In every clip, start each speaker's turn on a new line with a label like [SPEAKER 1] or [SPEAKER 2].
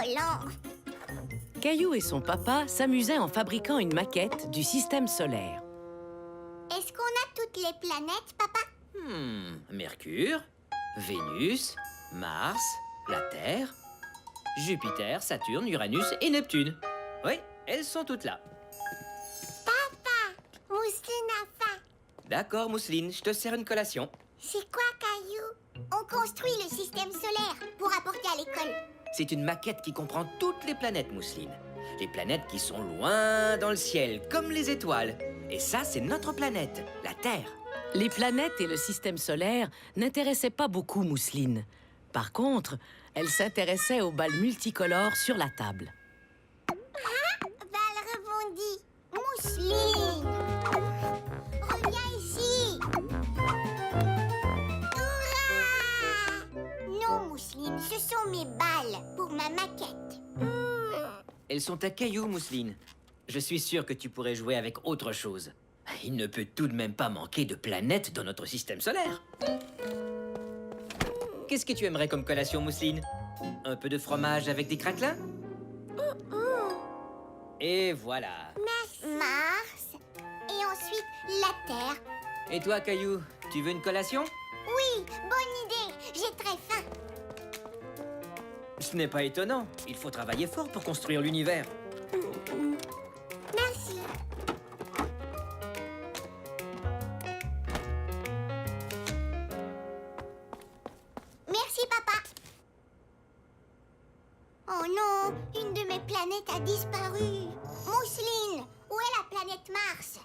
[SPEAKER 1] collant.
[SPEAKER 2] Caillou et son papa s'amusaient en fabriquant une maquette du système solaire.
[SPEAKER 1] Est-ce qu'on a toutes les planètes, papa?
[SPEAKER 3] Mercure, Vénus, Mars, la Terre, Jupiter, Saturne, Uranus et Neptune. Oui, elles sont toutes là.
[SPEAKER 1] Papa, Mousseline a faim.
[SPEAKER 3] D'accord, Mousseline, je te sers une collation.
[SPEAKER 1] C'est quoi, Caillou? On construit le système solaire pour apporter à l'école.
[SPEAKER 3] C'est une maquette qui comprend toutes les planètes, Mousseline. Les planètes qui sont loin dans le ciel, comme les étoiles. Et ça, c'est notre planète, la Terre.
[SPEAKER 2] Les planètes et le système solaire n'intéressaient pas beaucoup Mousseline. Par contre, elle s'intéressait aux balles multicolores sur la table.
[SPEAKER 1] Balle rebondie. Mousseline, reviens ici. Hurrah! Non, Mousseline, ce sont mes balles pour ma maquette.
[SPEAKER 3] Elles sont à cailloux, Mousseline. Je suis sûr que tu pourrais jouer avec autre chose. Il ne peut tout de même pas manquer de planètes dans notre système solaire. Qu'est-ce que tu aimerais comme collation, Mousseline? Un peu de fromage avec des craquelins? Et voilà.
[SPEAKER 1] Mars. Et ensuite, la Terre.
[SPEAKER 3] Et toi, Caillou, tu veux une collation?
[SPEAKER 1] Oui, bonne idée. J'ai très faim.
[SPEAKER 3] Ce n'est pas étonnant. Il faut travailler fort pour construire l'univers.
[SPEAKER 1] Merci. Merci, papa. Oh non, une de mes planètes a disparu. Mousseline, où est la planète Mars?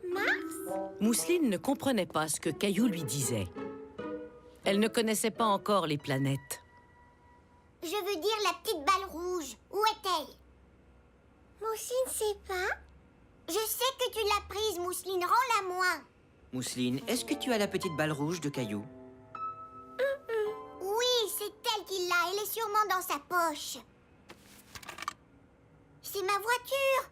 [SPEAKER 1] Mars?
[SPEAKER 2] Mousseline ne comprenait pas ce que Caillou lui disait. Elle ne connaissait pas encore les planètes.
[SPEAKER 1] Je veux dire la petite balle rouge. Où est-elle? Mousseline sait pas. Je sais que tu l'as prise, Mousseline. Rends-la-moi.
[SPEAKER 3] Mousseline, est-ce que tu as la petite balle rouge de Caillou?
[SPEAKER 1] Oui, c'est elle qui l'a. Elle est sûrement dans sa poche. C'est ma voiture.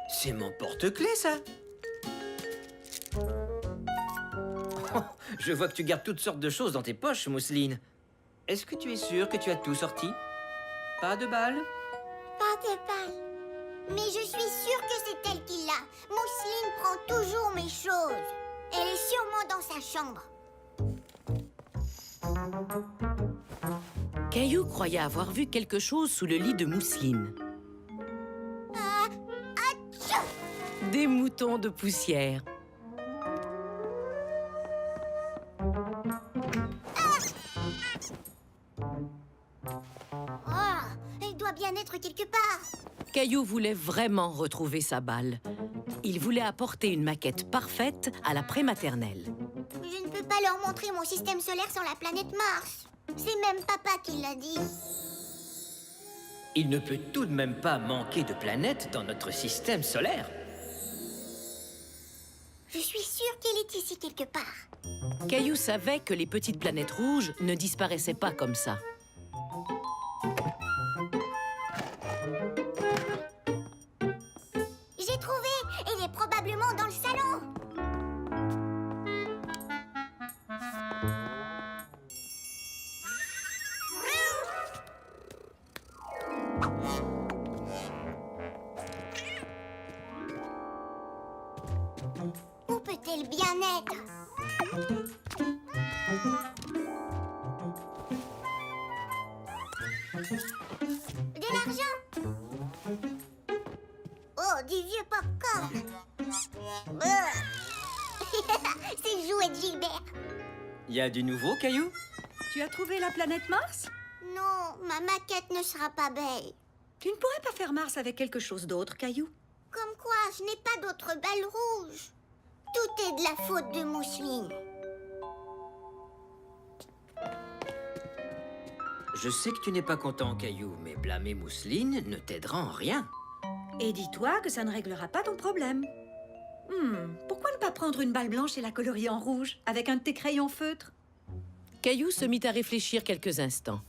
[SPEAKER 3] C'est mon porte-clés, ça. Oh, je vois que tu gardes toutes sortes de choses dans tes poches, Mousseline. Est-ce que tu es sûre que tu as tout sorti? Pas de balles?
[SPEAKER 1] Pas de balle. Mais je suis sûre que c'est elle qui l'a. Mousseline prend toujours mes choses. Elle est sûrement dans sa chambre.
[SPEAKER 2] Caillou croyait avoir vu quelque chose sous le lit de Mousseline.
[SPEAKER 1] Atchou!
[SPEAKER 2] Des moutons de poussière.
[SPEAKER 1] Oh, elle doit bien être quelque part.
[SPEAKER 2] Caillou voulait vraiment retrouver sa balle. Il voulait apporter une maquette parfaite à la prématernelle.
[SPEAKER 1] Je ne peux pas leur montrer mon système solaire sans la planète Mars. C'est même papa qui l'a dit.
[SPEAKER 3] Il ne peut tout de même pas manquer de planètes dans notre système solaire.
[SPEAKER 1] Je suis sûre qu'elle est ici quelque part.
[SPEAKER 2] Caillou savait que les petites planètes rouges ne disparaissaient pas comme ça.
[SPEAKER 1] J'ai trouvé. Elle est probablement dans le salon. Où peut-elle bien être? De l'argent? Oh, du vieux popcorn. C'est le jouet de Gilbert.
[SPEAKER 3] Y a du nouveau, Caillou?
[SPEAKER 4] Tu as trouvé la planète Mars?
[SPEAKER 1] Non, ma maquette ne sera pas belle.
[SPEAKER 4] Tu ne pourrais pas faire Mars avec quelque chose d'autre, Caillou?
[SPEAKER 1] Comme quoi, je n'ai pas d'autre balle rouge. Tout est de la faute de Mousseline.
[SPEAKER 3] Je sais que tu n'es pas content, Caillou, mais blâmer Mousseline ne t'aidera en rien.
[SPEAKER 4] Et dis-toi que ça ne réglera pas ton problème. Pourquoi ne pas prendre une balle blanche et la colorier en rouge avec un de tes crayons feutres?
[SPEAKER 2] Caillou se mit à réfléchir quelques instants.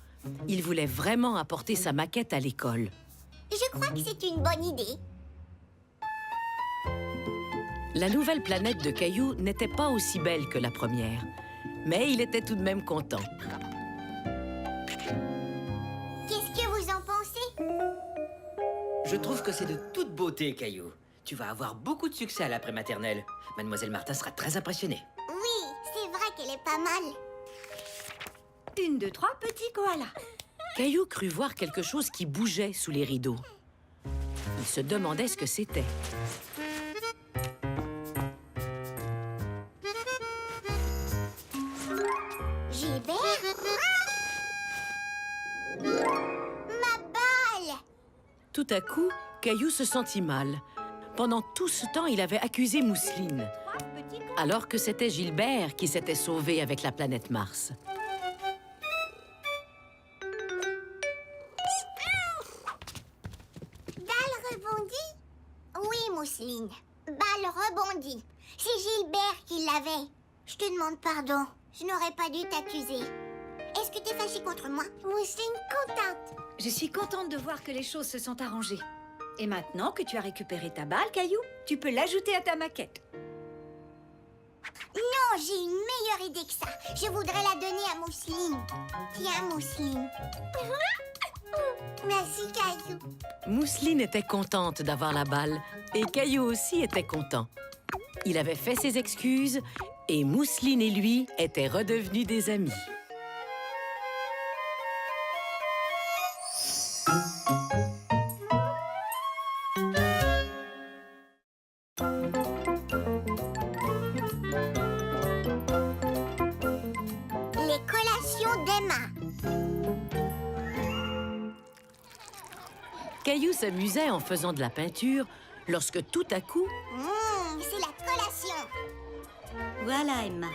[SPEAKER 2] Il voulait vraiment apporter sa maquette à l'école.
[SPEAKER 1] Je crois que c'est une bonne idée.
[SPEAKER 2] La nouvelle planète de Caillou n'était pas aussi belle que la première, mais il était tout de même content.
[SPEAKER 3] Je trouve que c'est de toute beauté, Caillou. Tu vas avoir beaucoup de succès à l'après-maternelle. Mademoiselle Martin sera très impressionnée.
[SPEAKER 1] Oui, c'est vrai qu'elle est pas mal.
[SPEAKER 4] 1, 2, 3, petit koala.
[SPEAKER 2] Caillou crut voir quelque chose qui bougeait sous les rideaux. Il se demandait ce que c'était.
[SPEAKER 1] Gilbert? Ma balle!
[SPEAKER 2] Tout à coup, Caillou se sentit mal. Pendant tout ce temps, il avait accusé Mousseline,
[SPEAKER 4] 3, petit koala.
[SPEAKER 2] alors que c'était Gilbert qui s'était sauvé avec la planète Mars.
[SPEAKER 1] Balle rebondie? Oui, Mousseline. Balle rebondie. C'est Gilbert qui l'avait. Je te demande pardon. Je n'aurais pas dû t'accuser. Est-ce que t'es fâchée contre moi? Mousseline contente.
[SPEAKER 4] Je suis contente de voir que les choses se sont arrangées. Et maintenant que tu as récupéré ta balle, Caillou, tu peux l'ajouter à ta maquette.
[SPEAKER 1] Non, j'ai une meilleure idée que ça. Je voudrais la donner à Mousseline. Tiens, Mousseline. Merci, Caillou.
[SPEAKER 2] Mousseline était contente d'avoir la balle et Caillou aussi était content. Il avait fait ses excuses et Mousseline et lui étaient redevenus des amis.
[SPEAKER 1] Les collations d'Emma.
[SPEAKER 2] Caillou s'amusait en faisant de la peinture lorsque tout à coup,
[SPEAKER 1] C'est la collation.
[SPEAKER 5] Voilà, Emma.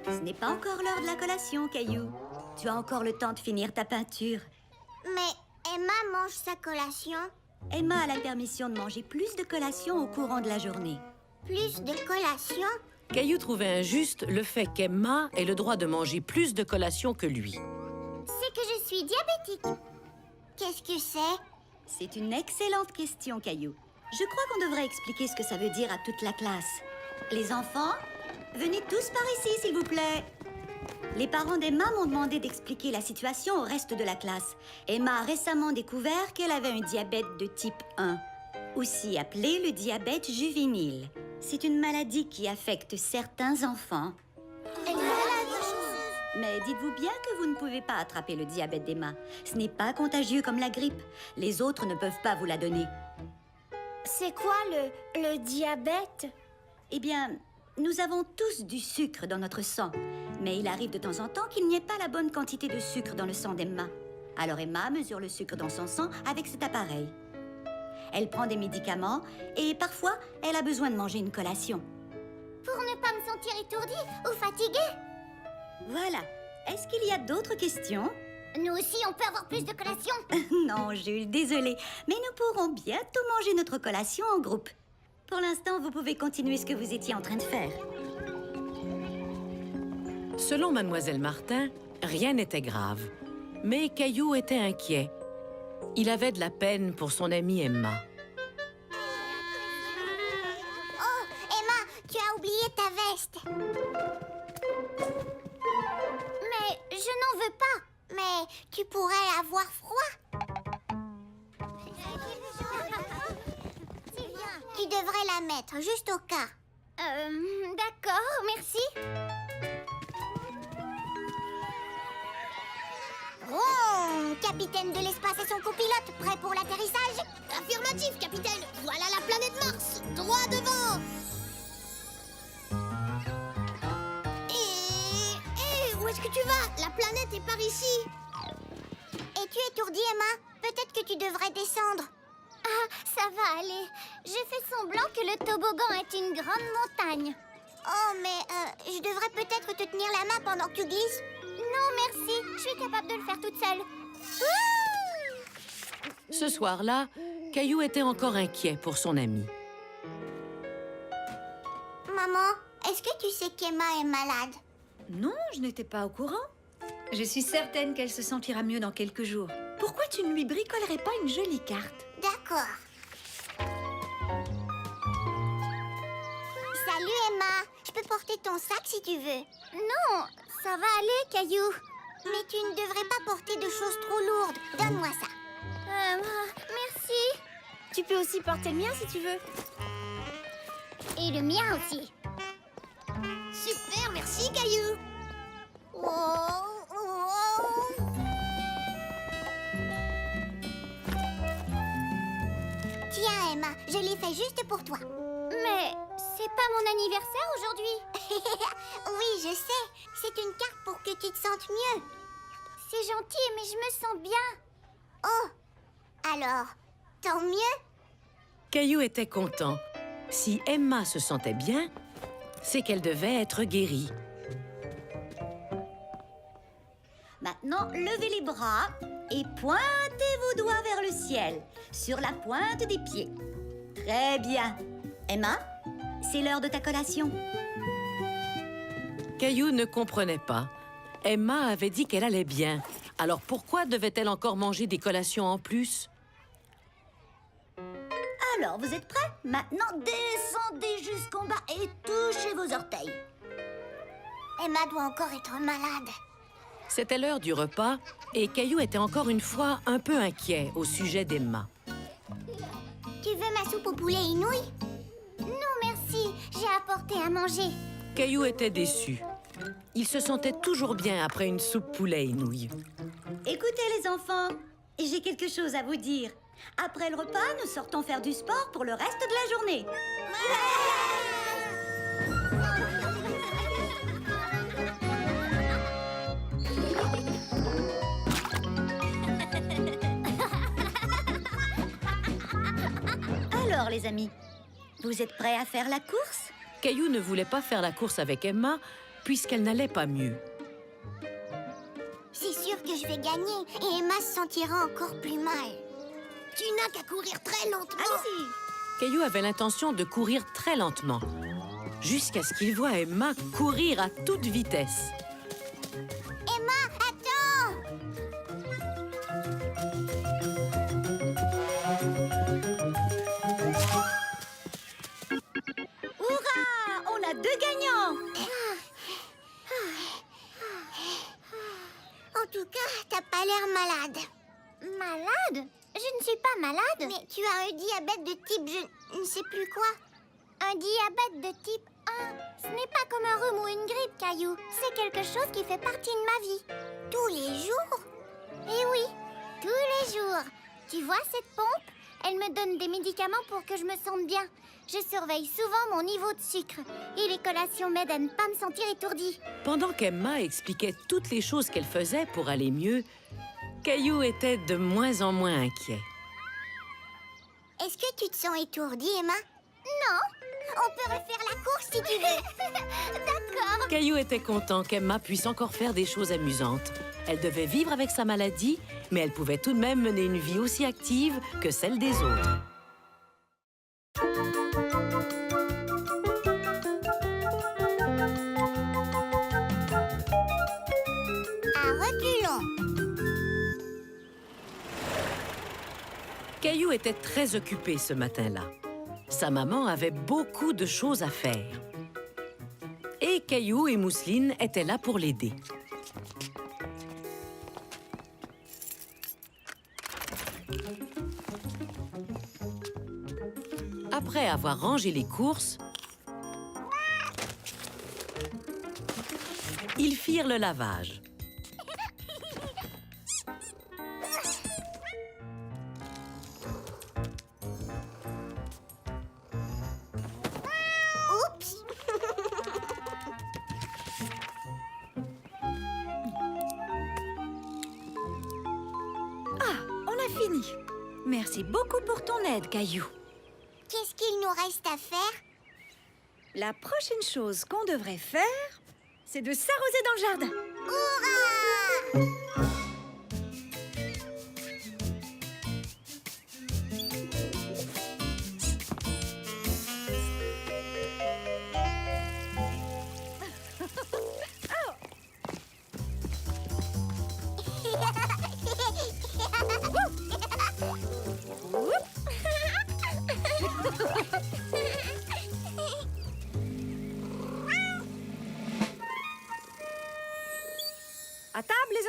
[SPEAKER 5] Ce n'est pas encore l'heure de la collation, Caillou. Tu as encore le temps de finir ta peinture.
[SPEAKER 1] Mais Emma mange sa collation.
[SPEAKER 5] Emma a la permission de manger plus de collations au courant de la journée.
[SPEAKER 1] Plus de collations?
[SPEAKER 2] Caillou trouvait injuste le fait qu'Emma ait le droit de manger plus de collations que lui.
[SPEAKER 1] C'est que je suis diabétique. Qu'est-ce que c'est?
[SPEAKER 5] C'est une excellente question, Caillou. Je crois qu'on devrait expliquer ce que ça veut dire à toute la classe. Les enfants, venez tous par ici, s'il vous plaît. Les parents d'Emma m'ont demandé d'expliquer la situation au reste de la classe. Emma a récemment découvert qu'elle avait un diabète de type 1, aussi appelé le diabète juvénile. C'est une maladie qui affecte certains enfants. Mais dites-vous bien que vous ne pouvez pas attraper le diabète d'Emma. Ce n'est pas contagieux comme la grippe. Les autres ne peuvent pas vous la donner.
[SPEAKER 1] C'est quoi le diabète?
[SPEAKER 5] Eh bien, nous avons tous du sucre dans notre sang. Mais il arrive de temps en temps qu'il n'y ait pas la bonne quantité de sucre dans le sang d'Emma. Alors Emma mesure le sucre dans son sang avec cet appareil. Elle prend des médicaments et parfois, elle a besoin de manger une collation.
[SPEAKER 1] Pour ne pas me sentir étourdie ou fatiguée?
[SPEAKER 5] Voilà. Est-ce qu'il y a d'autres questions?
[SPEAKER 1] Nous aussi, on peut avoir plus de collations?
[SPEAKER 5] Non, Jules, désolée. Mais nous pourrons bientôt manger notre collation en groupe. Pour l'instant, vous pouvez continuer ce que vous étiez en train de faire.
[SPEAKER 2] Selon Mademoiselle Martin, rien n'était grave. Mais Caillou était inquiet. Il avait de la peine pour son amie Emma.
[SPEAKER 1] Oh, Emma, tu as oublié ta veste. Mais je n'en veux pas. Mais tu pourrais avoir froid. Tu devrais la mettre, juste au cas. D'accord, merci. Oh, capitaine de l'espace et son copilote, prêt pour l'atterrissage? Affirmatif, capitaine. Voilà la planète Mars, droit devant. Où est-ce que tu vas? La planète est par ici. Es-tu étourdie, Emma? Peut-être que tu devrais descendre. Ah, ça va aller. J'ai fait semblant que le toboggan est une grande montagne. Oh, mais je devrais peut-être te tenir la main pendant que tu glisses. Non, merci. Je suis capable de le faire toute seule.
[SPEAKER 2] Ce soir-là, Caillou était encore inquiet pour son ami.
[SPEAKER 1] Maman, est-ce que tu sais qu'Emma est malade?
[SPEAKER 4] Non, je n'étais pas au courant. Je suis certaine qu'elle se sentira mieux dans quelques jours. Pourquoi tu ne lui bricolerais pas une jolie carte?
[SPEAKER 1] D'accord. Salut, Emma. Je peux porter ton sac si tu veux. Non, ça va aller, Caillou. Mais tu ne devrais pas porter de choses trop lourdes. Donne-moi ça. Merci.
[SPEAKER 6] Tu peux aussi porter le mien si tu veux.
[SPEAKER 1] Et le mien aussi. Super, merci, Caillou. Tiens, Emma, je l'ai fait juste pour toi.
[SPEAKER 6] Mais c'est pas mon anniversaire aujourd'hui.
[SPEAKER 1] Oui, je sais. C'est une carte pour que tu te sentes mieux.
[SPEAKER 6] C'est gentil, mais je me sens bien.
[SPEAKER 1] Oh, alors, tant mieux.
[SPEAKER 2] Caillou était content. Si Emma se sentait bien, c'est qu'elle devait être guérie.
[SPEAKER 5] Maintenant, levez les bras et pointez vos doigts vers le ciel, sur la pointe des pieds. Très bien. Emma, c'est l'heure de ta collation.
[SPEAKER 2] Caillou ne comprenait pas. Emma avait dit qu'elle allait bien. Alors pourquoi devait-elle encore manger des collations en plus?
[SPEAKER 5] Alors, vous êtes prêts? Maintenant, descendez jusqu'en bas et touchez vos orteils.
[SPEAKER 1] Emma doit encore être malade.
[SPEAKER 2] C'était l'heure du repas et Caillou était encore une fois un peu inquiet au sujet d'Emma.
[SPEAKER 1] Tu veux ma soupe au poulet et nouilles?
[SPEAKER 6] Non, merci. J'ai apporté à manger.
[SPEAKER 2] Caillou était déçu. Il se sentait toujours bien après une soupe poulet et nouilles.
[SPEAKER 5] Écoutez les enfants, j'ai quelque chose à vous dire. Après le repas, nous sortons faire du sport pour le reste de la journée. Alors les amis, vous êtes prêts à faire la course?
[SPEAKER 2] Caillou ne voulait pas faire la course avec Emma puisqu'elle n'allait pas mieux.
[SPEAKER 1] C'est sûr que je vais gagner et Emma se sentira encore plus mal. Tu n'as qu'à courir très lentement.
[SPEAKER 5] Allez-y.
[SPEAKER 2] Caillou avait l'intention de courir très lentement, jusqu'à ce qu'il voie Emma courir à toute vitesse.
[SPEAKER 1] Emma, attends!
[SPEAKER 5] Hurrah! On a 2 gagnants!
[SPEAKER 1] En tout cas, t'as pas l'air malade.
[SPEAKER 6] Malade? Je ne suis pas malade.
[SPEAKER 1] Mais tu as un diabète de type je ne sais plus quoi.
[SPEAKER 6] Un diabète de type 1, ce n'est pas comme un rhume ou une grippe, Caillou. C'est quelque chose qui fait partie de ma vie.
[SPEAKER 1] Tous les jours?
[SPEAKER 6] Eh oui, tous les jours. Tu vois cette pompe? Elle me donne des médicaments pour que je me sente bien. Je surveille souvent mon niveau de sucre. Et les collations m'aident à ne pas me sentir étourdie.
[SPEAKER 2] Pendant qu'Emma expliquait toutes les choses qu'elle faisait pour aller mieux, Caillou était de moins en moins inquiet.
[SPEAKER 1] Est-ce que tu te sens étourdie, Emma?
[SPEAKER 6] Non.
[SPEAKER 1] On peut refaire la course si tu veux.
[SPEAKER 6] D'accord.
[SPEAKER 2] Caillou était content qu'Emma puisse encore faire des choses amusantes. Elle devait vivre avec sa maladie, mais elle pouvait tout de même mener une vie aussi active que celle des autres.
[SPEAKER 1] À reculons.
[SPEAKER 2] Caillou était très occupé ce matin-là. Sa maman avait beaucoup de choses à faire. Et Caillou et Mousseline étaient là pour l'aider. Après avoir rangé les courses, ils firent le lavage.
[SPEAKER 1] Oups.
[SPEAKER 4] On a fini. Merci beaucoup pour ton aide, Caillou.
[SPEAKER 1] Qu'est-ce qu'il nous reste à faire?
[SPEAKER 4] La prochaine chose qu'on devrait faire, c'est de s'arroser dans le jardin.
[SPEAKER 1] Hurrah!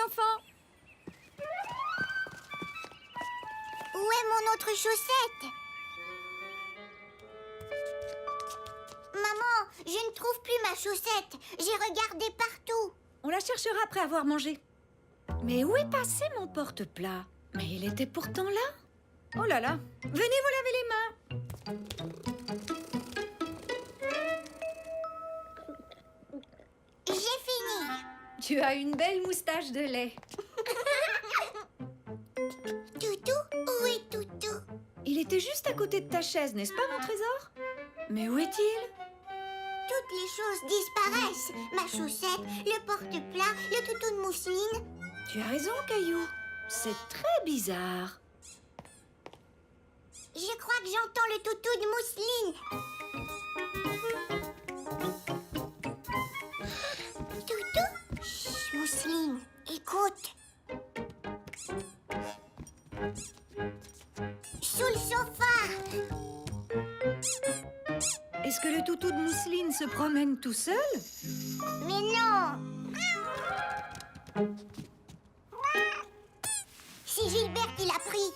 [SPEAKER 4] enfants.
[SPEAKER 1] Où est mon autre chaussette? Maman, je ne trouve plus ma chaussette. J'ai regardé partout.
[SPEAKER 4] On la cherchera après avoir mangé. Mais où est passé mon porte-plat? Mais il était pourtant là. Oh là là. Venez vous laver les mains.
[SPEAKER 1] J'ai fini.
[SPEAKER 4] Tu as une belle moustache de lait.
[SPEAKER 1] Toutou, où est Toutou?
[SPEAKER 4] Il était juste à côté de ta chaise, n'est-ce pas, mon trésor? Mais où est-il?
[SPEAKER 1] Toutes les choses disparaissent. Ma chaussette, le porte-plat, le toutou de mousseline.
[SPEAKER 4] Tu as raison, Caillou. C'est très bizarre.
[SPEAKER 1] Je crois que j'entends le toutou de mousseline. Toutou? Chut, mousseline, écoute. Sous le sofa.
[SPEAKER 4] Est-ce que le toutou de mousseline se promène tout seul?
[SPEAKER 1] Mais non. C'est Gilbert qui l'a pris.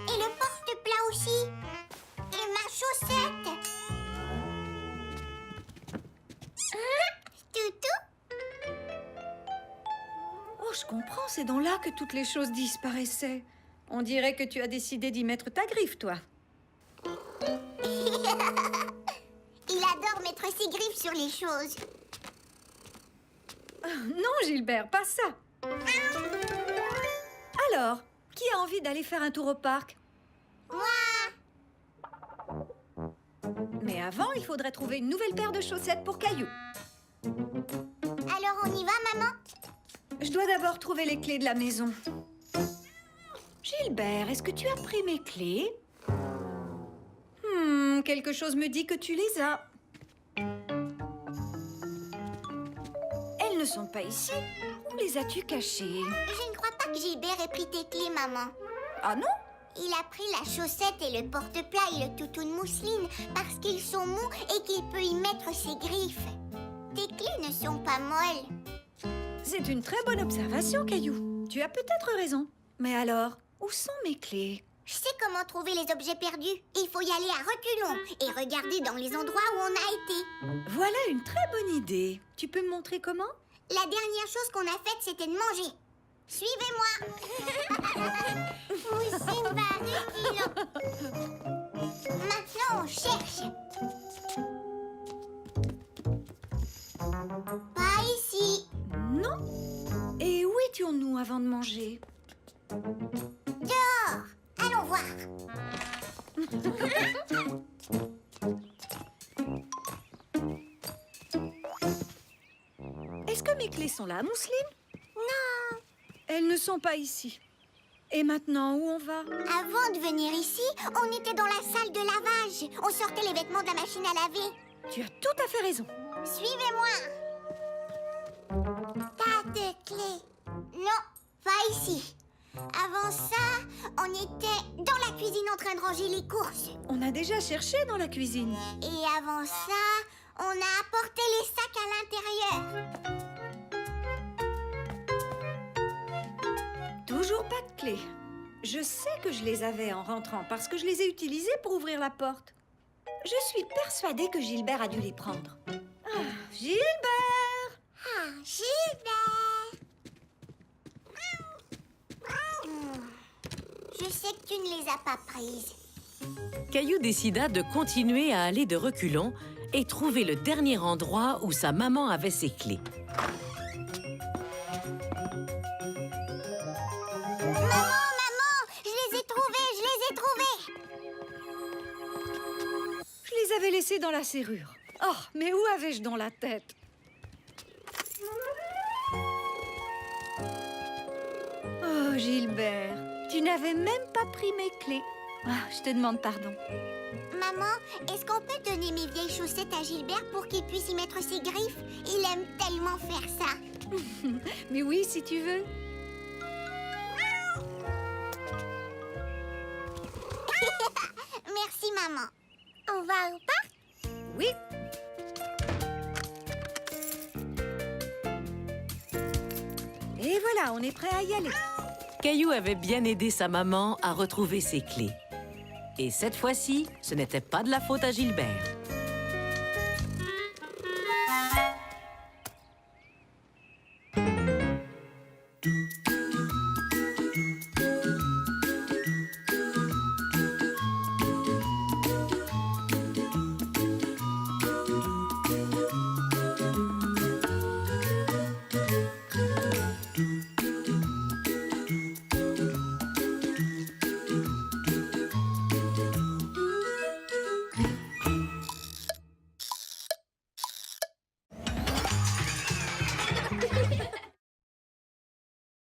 [SPEAKER 1] Et le porte-plat aussi. Et ma chaussette. Toutou?
[SPEAKER 4] Oh, je comprends, c'est dans là que toutes les choses disparaissaient. On dirait que tu as décidé d'y mettre ta griffe, toi.
[SPEAKER 1] Il adore mettre ses griffes sur les choses.
[SPEAKER 4] Non, Gilbert, pas ça. Alors, qui a envie d'aller faire un tour au parc?
[SPEAKER 1] Moi.
[SPEAKER 4] Mais avant, il faudrait trouver une nouvelle paire de chaussettes pour Caillou.
[SPEAKER 1] Alors on y va, maman?
[SPEAKER 4] Je dois d'abord trouver les clés de la maison. Gilbert, est-ce que tu as pris mes clés? Quelque chose me dit que tu les as. Elles ne sont pas ici. Où les as-tu cachées?
[SPEAKER 1] Je ne crois pas que Gilbert ait pris tes clés, maman.
[SPEAKER 4] Ah non?
[SPEAKER 1] Il a pris la chaussette et le porte-plat et le toutou de mousseline parce qu'ils sont mous et qu'il peut y mettre ses griffes. Tes clés ne sont pas molles.
[SPEAKER 4] C'est une très bonne observation, Caillou. Tu as peut-être raison. Mais alors, où sont mes clés?
[SPEAKER 1] Je sais comment trouver les objets perdus. Il faut y aller à reculons et regarder dans les endroits où on a été.
[SPEAKER 4] Voilà une très bonne idée. Tu peux me montrer comment?
[SPEAKER 1] La dernière chose qu'on a faite, c'était de manger. Suivez-moi. Moussine va à reculons. Maintenant, on cherche. Pas ici.
[SPEAKER 4] Non. Et où étions-nous avant de manger?
[SPEAKER 1] Dehors. Allons voir.
[SPEAKER 4] Est-ce que mes clés sont là, Mousseline?
[SPEAKER 1] Non.
[SPEAKER 4] Elles ne sont pas ici. Et maintenant, où on va?
[SPEAKER 1] Avant de venir ici, on était dans la salle de lavage. On sortait les vêtements de la machine à laver.
[SPEAKER 4] Tu as tout à fait raison.
[SPEAKER 1] Suivez-moi. Pas de clé. Non, pas ici. Avant ça, on était dans la cuisine en train de ranger les courses.
[SPEAKER 4] On a déjà cherché dans la cuisine.
[SPEAKER 1] Et avant ça, on a apporté les sacs à l'intérieur.
[SPEAKER 4] Toujours pas de clés. Je sais que je les avais en rentrant parce que je les ai utilisées pour ouvrir la porte. Je suis persuadée que Gilbert a dû les prendre. Ah, Gilbert!
[SPEAKER 1] Ah, Gilbert! Je sais que tu ne les as pas prises.
[SPEAKER 2] Caillou décida de continuer à aller de reculons et trouver le dernier endroit où sa maman avait ses clés.
[SPEAKER 1] Maman, je les ai trouvées.
[SPEAKER 4] Je les avais laissés dans la serrure. Oh, mais où avais-je dans la tête? Oh, Gilbert, tu n'avais même pas pris mes clés. Ah, je te demande pardon.
[SPEAKER 1] Maman, est-ce qu'on peut donner mes vieilles chaussettes à Gilbert pour qu'il puisse y mettre ses griffes? Il aime tellement faire ça.
[SPEAKER 4] Mais oui, si tu veux.
[SPEAKER 1] Merci, maman. On va au parc?
[SPEAKER 4] Oui. Et Voilà, on est prêt à y aller.
[SPEAKER 2] Caillou avait bien aidé sa maman à retrouver ses clés. Et cette fois-ci, ce n'était pas de la faute à Gilbert.